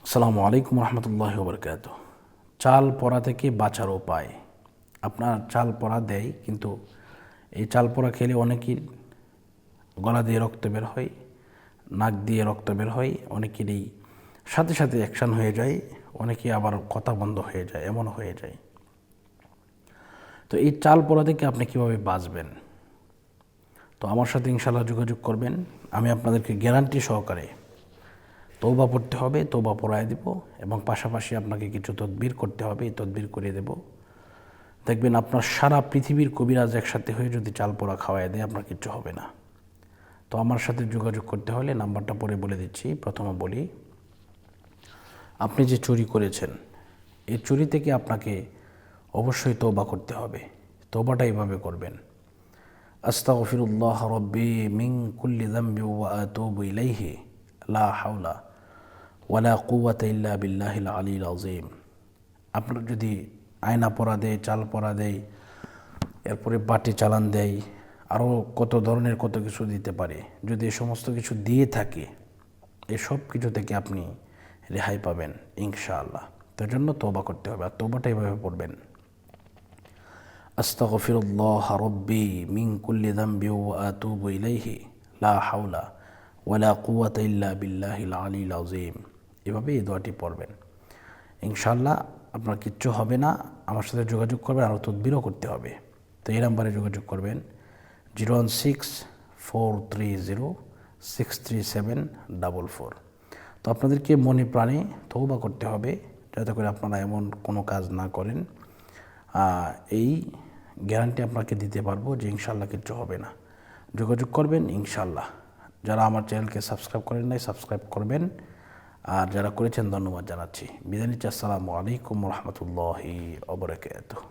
আসসালামু আলাইকুম রহমতুল্লাহি ওয়া বারাকাতুহু। চাল পড়া থেকে বাঁচার উপায়। আপনার চাল পড়া দেয়, কিন্তু এই চাল পড়া খেলে অনেকের গলা দিয়ে রক্ত বের হয়, নাক দিয়ে রক্ত বের হয়, অনেকেরই সাথে সাথে অ্যাকশান হয়ে যায়, অনেকে আবার কথা বন্ধ হয়ে যায়, এমন হয়ে যায়। তো এই চাল পড়া থেকে আপনি কীভাবে বাঁচবেন? তো আমার সাথে ইনশাআল্লাহ যোগাযোগ করবেন। আমি আপনাদেরকে গ্যারান্টি সহকারে তৌবা পড়তে হবে, তৌবা পড়ায় দেব, এবং পাশাপাশি আপনাকে কিছু তদবির করতে হবে, এই তদবির করিয়ে দেব। দেখবেন আপনার সারা পৃথিবীর কবিরাজ একসাথে হয়ে যদি চাল পোড়া খাওয়াই দেয়, আপনার কিচ্ছু হবে না। তো আমার সাথে যোগাযোগ করতে হলে নাম্বারটা পরে বলে দিচ্ছি। প্রথমে বলি, আপনি যে চুরি করেছেন, এই চুরি থেকে আপনাকে অবশ্যই তৌবা করতে হবে। তৌবাটা এইভাবে করবেন: আস্তাগফিরুল্লাহ রব্বি মিন কুল্লি যামবি ওয়া আতুবু ইলাইহি লা হাওলা ওয়ালা কুওয়াতা ইল্লা বিল্লাহিল আলিয়্যিল আযীম। আপনার যদি আয়না পরা দেয়, চাল পরা দেয়, এরপরে বাটি চালান দেয়, আরও কত ধরনের কত কিছু দিতে পারে, যদি এই সমস্ত কিছু দিয়ে থাকে, এসব কিছু থেকে আপনি রেহাই পাবেন ইনশাআল্লাহ। তার জন্য তওবা করতে হবে, আর তওবাটা এইভাবে পড়বেন: আস্তাগফিরুল্লাহ রব্বি মিন কুল্লি যামবি ওয়া আতুবু ইলাইহি লা হাওলা ওয়ালা কুওয়াতা ইল্লা বিল্লাহিল আলিয়্যিল আযীম। এভাবে এই দোয়াটি পড়বেন ইনশাআল্লাহ, আপনার কিচ্ছু হবে না। আমার সাথে যোগাযোগ করবেন, আরও তদবিরও করতে হবে। তো এই নাম্বারে যোগাযোগ করবেন 016-430-63744। তো আপনাদেরকে মনে প্রাণে তওবা করতে হবে, যাতে করে আপনারা এমন কোনো কাজ না করেন। এই গ্যারান্টি আপনাকে দিতে পারবো যে ইনশাআল্লাহ কিচ্ছু হবে না। যোগাযোগ করবেন ইনশাআল্লাহ। যারা আমার চ্যানেলকে সাবস্ক্রাইব করেন নাই, সাবস্ক্রাইব করবেন, আর যারা করেছেন ধন্যবাদ জানাচ্ছি। বিদায় নিচ্ছি। আসসালামু আলাইকুম রহমতুল্লাহি ওয়া বারাকাতুহু।